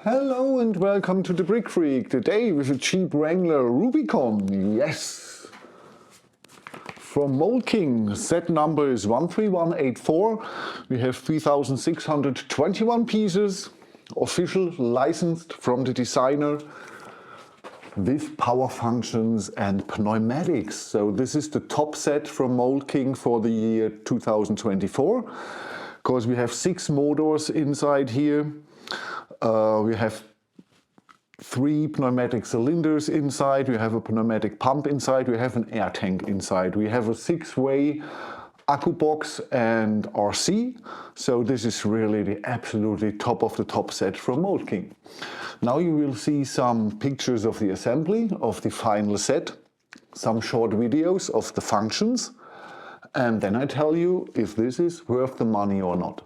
Hello and welcome to the Brick Freak. Today with a cheap Wrangler Rubicon. Yes! From Mould King. Set number is 13184. We have 3621 pieces. Official, licensed from the designer with power functions and pneumatics. So this is the top set from Mould King for the year 2024. Because we have 6 motors inside here. We have 3 pneumatic cylinders inside, we have a pneumatic pump inside, we have an air tank inside. We have a 6-way accu box and RC. So this is really the absolutely top of the top set from Mould King. Now you will see some pictures of the assembly of the final set, some short videos of the functions, and then I tell you if this is worth the money or not.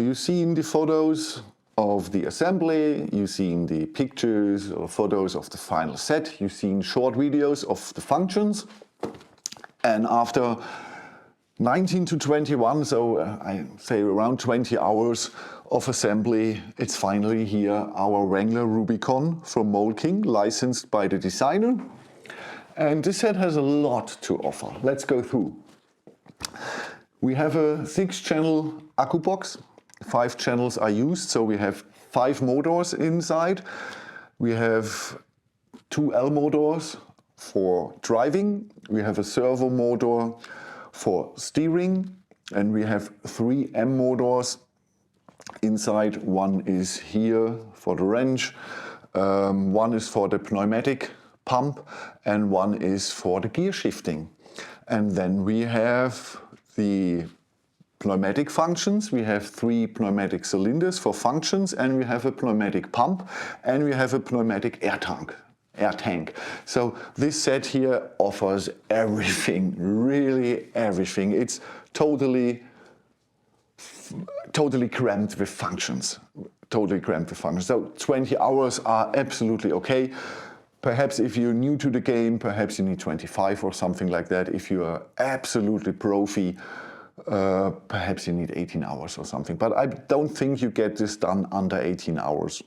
you've seen the photos of the assembly, you've seen the pictures or photos of the final set, you've seen short videos of the functions, and after 19 to 21, so I say around 20 hours of assembly, it's finally here, our Wrangler Rubicon from Mould King, licensed by the designer. And this set has a lot to offer. Let's go through. We have a 6-channel accu box. 5 channels are used, so we have 5 motors inside. We have 2 L motors for driving. We have a servo motor for steering, and we have 3 M motors inside. One is here for the wrench, one is for the pneumatic pump, and one is for the gear shifting. And then we have the pneumatic functions. We have 3 pneumatic cylinders for functions, and we have a pneumatic pump, and we have a pneumatic air tank. So this set here offers everything, really everything. It's totally crammed with functions. So 20 hours are absolutely okay. Perhaps if you're new to the game, perhaps you need 25 or something like that. If you are absolutely profi, perhaps you need 18 hours or something. But I don't think you get this done under 18 hours.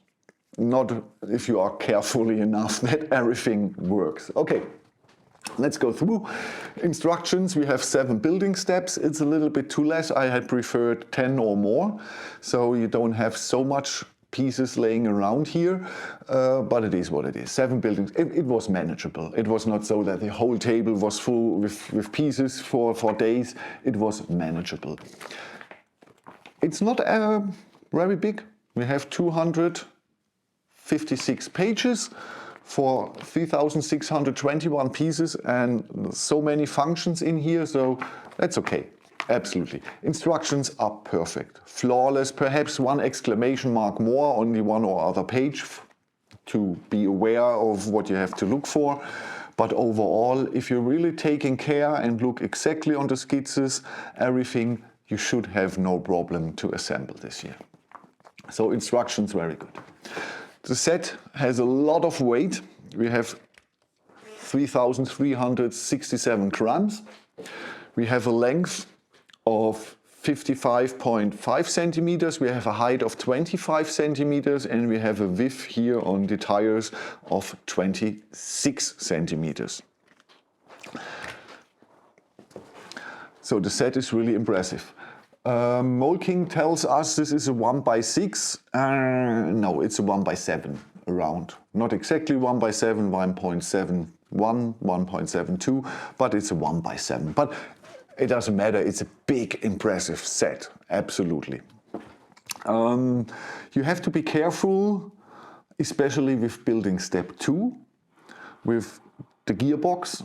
Not if you are carefully enough that everything works. Okay, let's go through. Instructions, we have 7 building steps. It's a little bit too less. I had preferred 10 or more, so you don't have so much pieces laying around here, but it is what it is. 7 buildings, it was manageable. It was not so that the whole table was full with pieces for days. It was manageable. It's not very big. We have 256 pages for 3,621 pieces and so many functions in here, so that's okay. Absolutely. Instructions are perfect. Flawless, perhaps one exclamation mark more on the one or other page to be aware of what you have to look for. But overall, if you're really taking care and look exactly on the skizzen, everything, you should have no problem to assemble this here. So instructions, very good. The set has a lot of weight. We have 3,367 grams. We have a length of 55.5 centimeters. We have a height of 25 centimeters, and we have a width here on the tires of 26 centimeters. So the set is really impressive. Mould King tells us this is a 1x6. No, it's a 1x7 around. Not exactly 1x7, 1.71, 1.72, but it's a 1x7. But it doesn't matter, it's a big, impressive set, absolutely. You have to be careful, especially with building step 2, with the gearbox.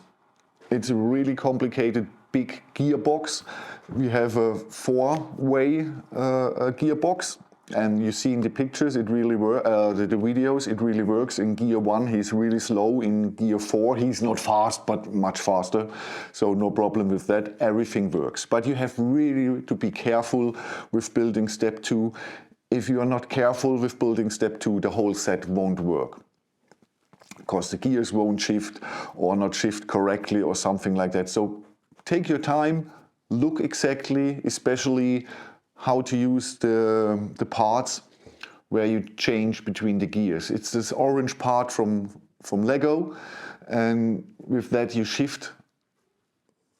It's a really complicated, big gearbox. We have a 4-way gearbox, and you see in the pictures, it really the videos, it really works. In gear 1, he's really slow. In gear 4, he's not fast, but much faster. So no problem with that. Everything works. But you have really to be careful with building step 2. If you are not careful with building step 2, the whole set won't work, because the gears won't shift or not shift correctly or something like that. So take your time, look exactly, especially how to use the parts where you change between the gears. It's this orange part from Lego, and with that you shift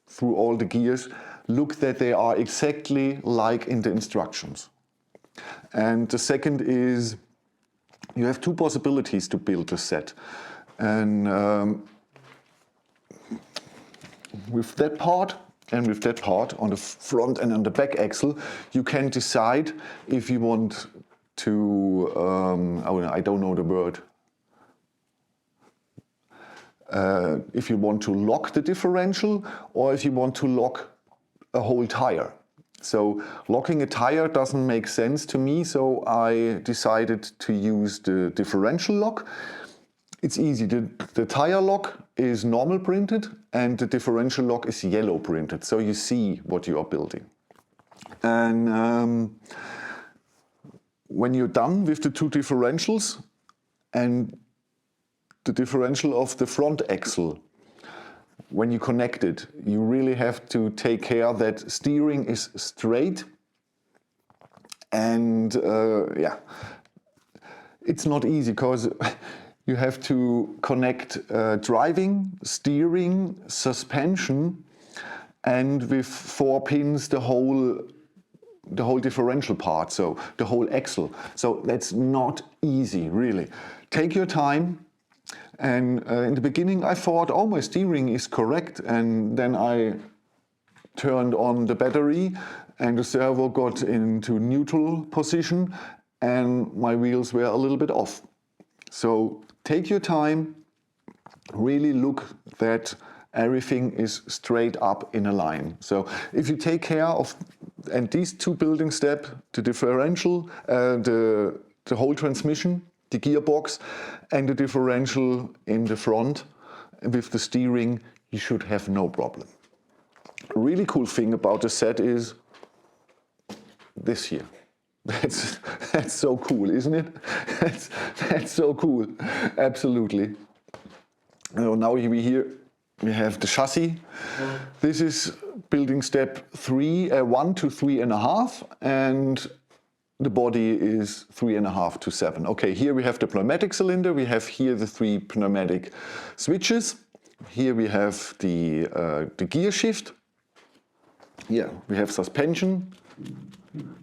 through all the gears. Look that they are exactly like in the instructions. And the second is, you have 2 possibilities to build a set. And with that part and with that part on the front and on the back axle, you can decide if you want to, I don't know the word, if you want to lock the differential or if you want to lock a whole tire. So locking a tire doesn't make sense to me, so I decided to use the differential lock. It's easy. The tire lock is normal printed and the differential lock is yellow printed, so you see what you are building. And when you're done with the two differentials and the differential of the front axle, when you connect it, you really have to take care that steering is straight. And yeah, it's not easy because you have to connect driving, steering, suspension, and with 4 pins the whole differential part, so the whole axle. So that's not easy, really. Take your time. And in the beginning I thought, oh, my steering is correct, and then I turned on the battery and the servo got into neutral position and my wheels were a little bit off. So take your time, really look that everything is straight up in a line. So if you take care of, and these two building steps, the differential, the whole transmission, the gearbox, and the differential in the front with the steering, you should have no problem. A really cool thing about the set is this here. That's so cool, isn't it? That's so cool, absolutely. Now we have the chassis. This is building step 1 to 3.5, and the body is 3.5 to 7. Okay, here we have the pneumatic cylinder. We have here the 3 pneumatic switches. Here we have the gear shift. Here we have suspension,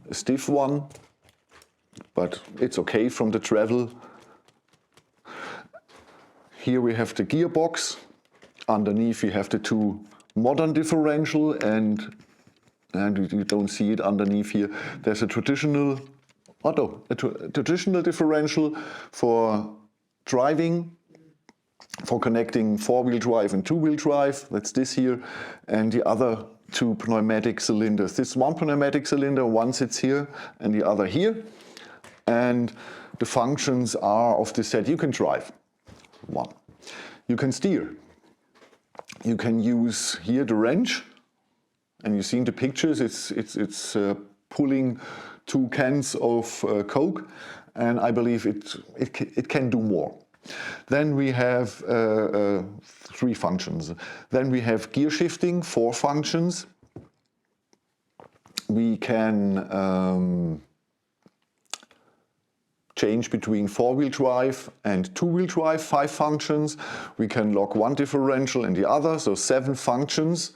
a stiff one, but it's okay from the travel. Here we have the gearbox. Underneath we have the 2 modern differential, and you don't see it underneath here. There's a traditional differential for driving, for connecting 4-wheel drive and 2-wheel drive. That's this here, and the other 2 pneumatic cylinders. This one pneumatic cylinder, one sits here and the other here. And the functions are of the set. You can drive, 1. You can steer. You can use here the wrench, and you see in the pictures it's pulling 2 cans of Coke, and I believe it can do more. Then we have 3 functions. Then we have gear shifting, 4 functions. We can change between 4-wheel drive and 2-wheel drive, 5 functions. We can lock one differential and the other, so 7 functions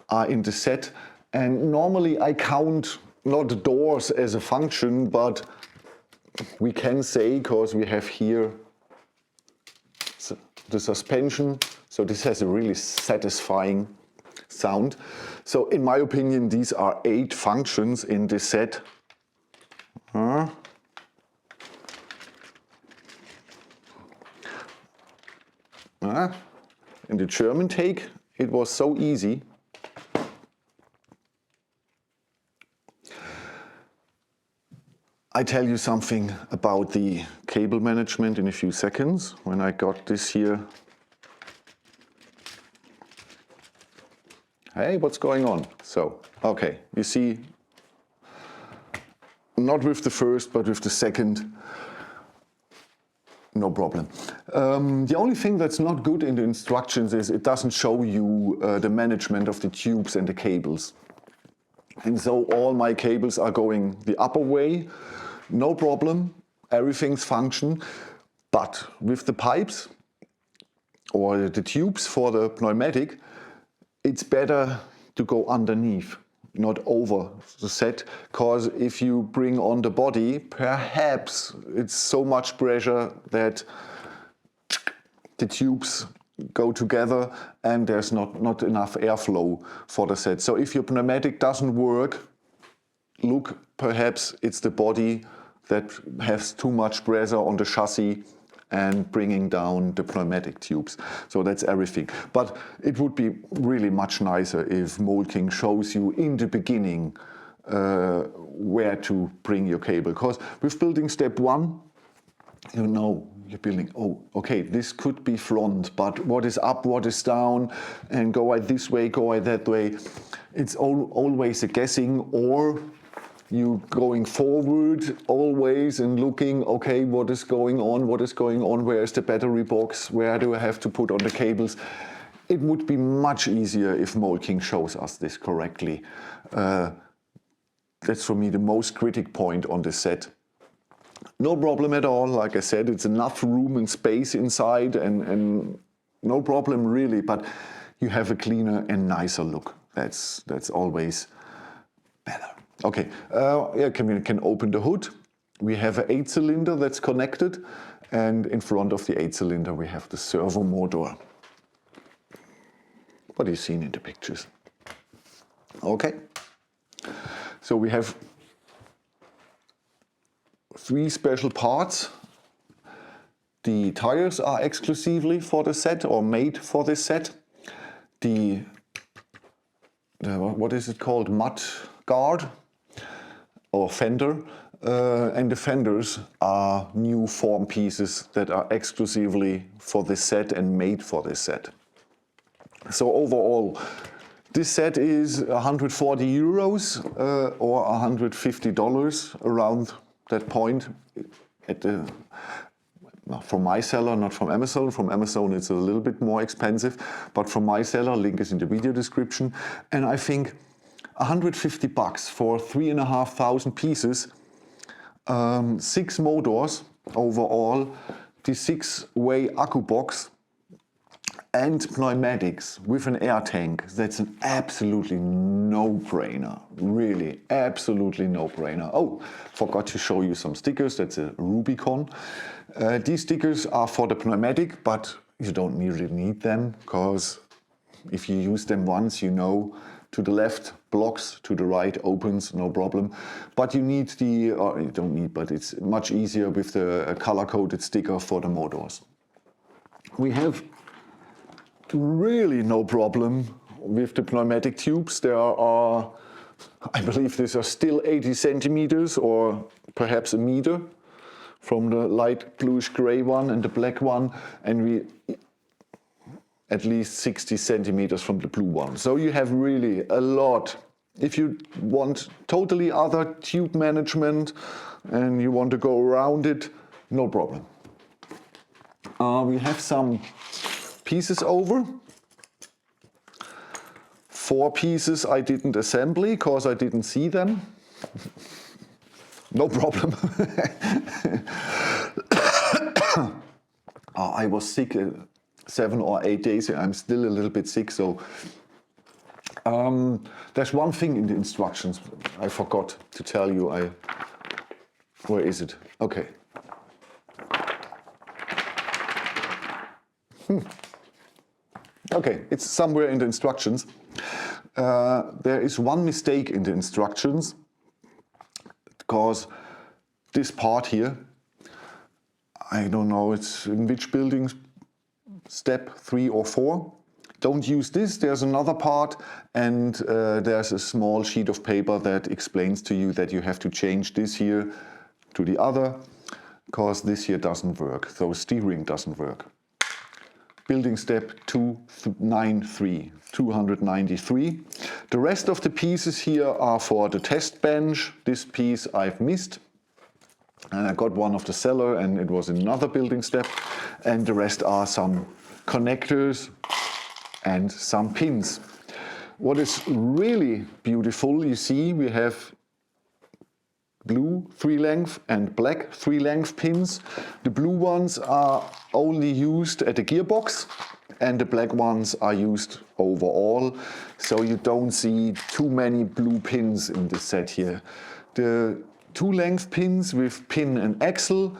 are in the set. And normally I count not the doors as a function, but we can say, because we have here the suspension, so this has a really satisfying sound. So in my opinion, these are 8 functions in this set. In the German take, it was so easy. I tell you something about the cable management in a few seconds when I got this here. Hey, what's going on? So, okay, you see, not with the first, but with the second, no problem. The only thing that's not good in the instructions is it doesn't show you the management of the tubes and the cables. And so all my cables are going the upper way, no problem, everything's function. But with the pipes or the tubes for the pneumatic, it's better to go underneath, not over the set, because if you bring on the body, perhaps it's so much pressure that the tubes go together and there's not enough airflow for the set. So if your pneumatic doesn't work, look, perhaps it's the body that has too much pressure on the chassis and bringing down the pneumatic tubes. So that's everything. But it would be really much nicer if Mould King shows you in the beginning where to bring your cable. Because with building step 1, you know, you're building, oh, okay, this could be front, but what is up, what is down, and go I this way, go I that way. It's always a guessing, or you going forward always and looking, okay, what is going on, where is the battery box, where do I have to put on the cables. It would be much easier if Mould King shows us this correctly. That's for me the most critic point on this set. No problem at all, like I said, it's enough room and space inside and no problem really, but you have a cleaner and nicer look. That's always better. Okay, yeah, we can open the hood. We have an 8-cylinder that's connected, and in front of the 8-cylinder we have the servo motor. What is seen in the pictures. Okay, so we have 3 special parts. The tires are exclusively for the set or made for this set. The what is it called? Mud guard or fender. And the fenders are new form pieces that are exclusively for this set and made for this set. So overall, this set is 140 euros or $150 around that point at the, from my seller, not from Amazon. From Amazon it's a little bit more expensive, but from my seller, link is in the video description. And I think 150 bucks for 3,500 pieces, 6 motors overall, the 6-way accu box, and pneumatics with an air tank. That's an absolutely no-brainer. Really, absolutely no-brainer. Oh, forgot to show you some stickers. That's a Rubicon. These stickers are for the pneumatic, but you don't really need them, because if you use them once, you know, to the left blocks, to the right opens, no problem. But you need the, or you don't need, but it's much easier with the color-coded sticker for the motors. We have really no problem with the pneumatic tubes. There are, I believe these are still 80 centimeters or perhaps a meter from the light bluish gray one and the black one, and we at least 60 centimeters from the blue one. So you have really a lot. If you want totally other tube management and you want to go around it, no problem. We have some pieces over. 4 pieces I didn't assemble because I didn't see them. No problem. I was sick 7 or 8 days. I'm still a little bit sick, so there's one thing in the instructions I forgot to tell you. Where is it? Okay. Okay, it's somewhere in the instructions. There is one mistake in the instructions, because this part here, I don't know, it's in which building step 3 or 4. Don't use this. There's another part, and there's a small sheet of paper that explains to you that you have to change this here to the other, because this here doesn't work. So steering doesn't work. Building step 293. The rest of the pieces here are for the test bench. This piece I've missed, and I got one of the seller, and it was another building step. And the rest are some connectors and some pins. What is really beautiful, you see, we have blue 3-length and black 3-length pins. The blue ones are only used at the gearbox, and the black ones are used overall, so you don't see too many blue pins in this set here. The 2-length pins with pin and axle,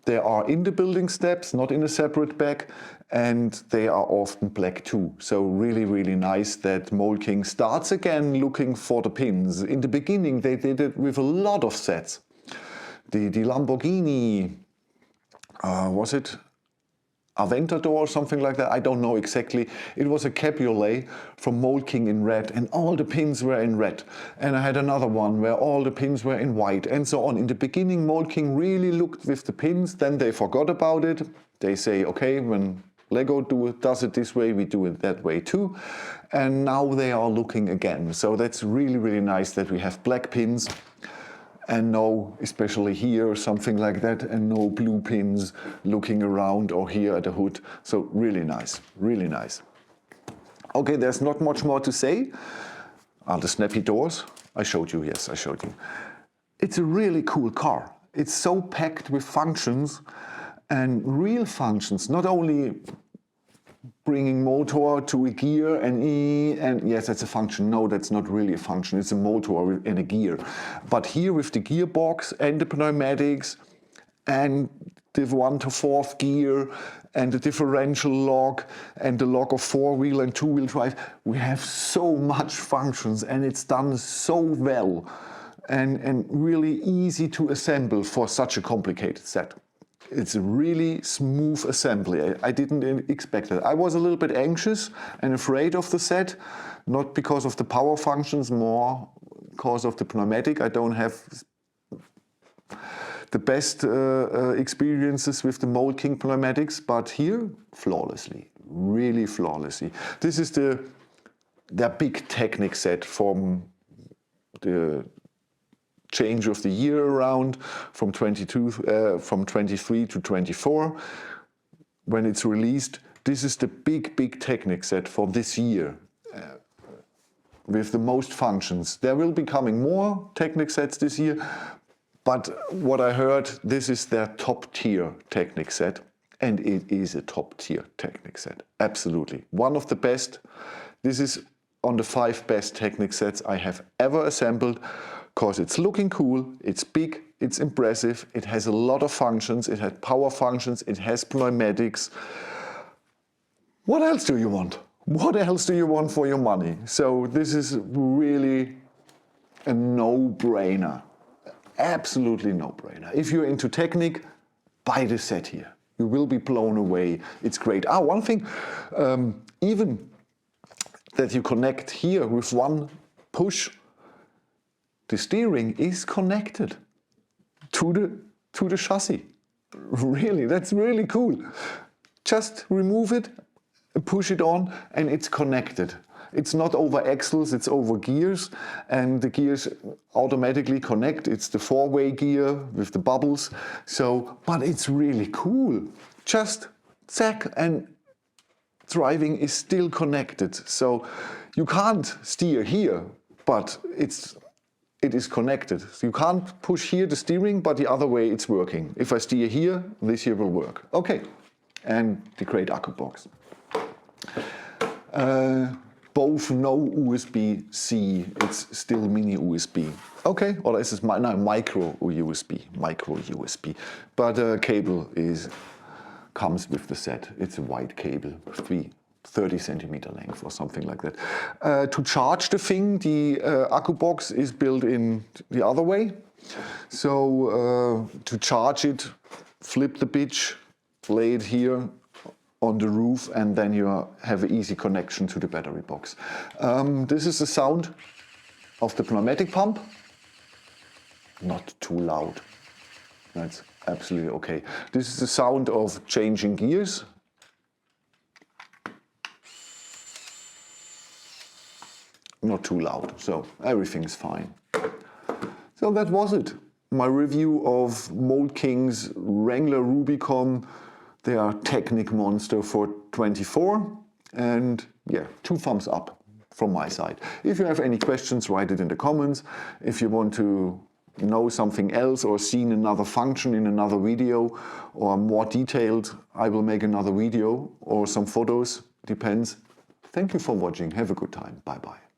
they are in the building steps, not in a separate bag, and they are often black too. So really, really nice that Mould King starts again looking for the pins. In the beginning they did it with a lot of sets. The Lamborghini, was it Aventador or something like that? I don't know exactly. It was a cabriolet from Mould King in red, and all the pins were in red. And I had another one where all the pins were in white, and so on. In the beginning Mould King really looked with the pins, then they forgot about it. They say, okay, when Lego does it this way, we do it that way too. And now they are looking again. So that's really, really nice that we have black pins and no, especially here or something like that, and no blue pins looking around or here at the hood. So really nice, really nice. Okay, there's not much more to say. The snappy doors, I showed you, yes, I showed you. It's a really cool car. It's so packed with functions and real functions, not only bringing motor to a gear and yes, that's a function. No, that's not really a function. It's a motor and a gear. But here with the gearbox and the pneumatics and the 1 to 4th gear and the differential lock and the lock of 4-wheel and 2-wheel drive, we have so much functions and it's done so well and really easy to assemble for such a complicated set. It's a really smooth assembly. I didn't expect it. I was a little bit anxious and afraid of the set, not because of the power functions, more because of the pneumatic. I don't have the best experiences with the Mould King pneumatics, but here, flawlessly, really flawlessly. This is their big Technic set from the change of the year around from 23 to 24. When it's released, this is the big Technic set for this year with the most functions. There will be coming more Technic sets this year, but what I heard, this is their top tier Technic set, and it is a top tier Technic set, absolutely. One of the best. This is on the 5 best Technic sets I have ever assembled, because it's looking cool, it's big, it's impressive, it has a lot of functions, it has power functions, it has pneumatics. What else do you want? What else do you want for your money? So this is really a no-brainer, absolutely no-brainer. If you're into Technic, buy the set here. You will be blown away. It's great. One thing, even that you connect here with one push, the steering is connected to the chassis. Really, that's really cool. Just remove it, push it on, and it's connected. It's not over axles, it's over gears, and the gears automatically connect. It's the 4-way gear with the bubbles. So, but it's really cool. Just zack, and driving is still connected. So you can't steer here, but it is connected. So you can't push here the steering, but the other way it's working. If I steer here, this here will work. Okay, and the great akku box. Both no USB-C, it's still mini USB. Okay, or this is micro USB. But cable comes with the set. It's a white cable, 30 centimeter length or something like that. To charge the thing, the akku box is built in the other way. So to charge it, flip the bitch, lay it here on the roof, and then you have an easy connection to the battery box. This is the sound of the pneumatic pump. Not too loud. That's absolutely okay. This is the sound of changing gears. Not too loud, so everything's fine. So that was it. My review of Mould King's Wrangler Rubicon, their Technic monster for 24. And yeah, 2 thumbs up from my side. If you have any questions, write it in the comments. If you want to know something else or seen another function in another video or more detailed, I will make another video or some photos, depends. Thank you for watching. Have a good time. Bye bye.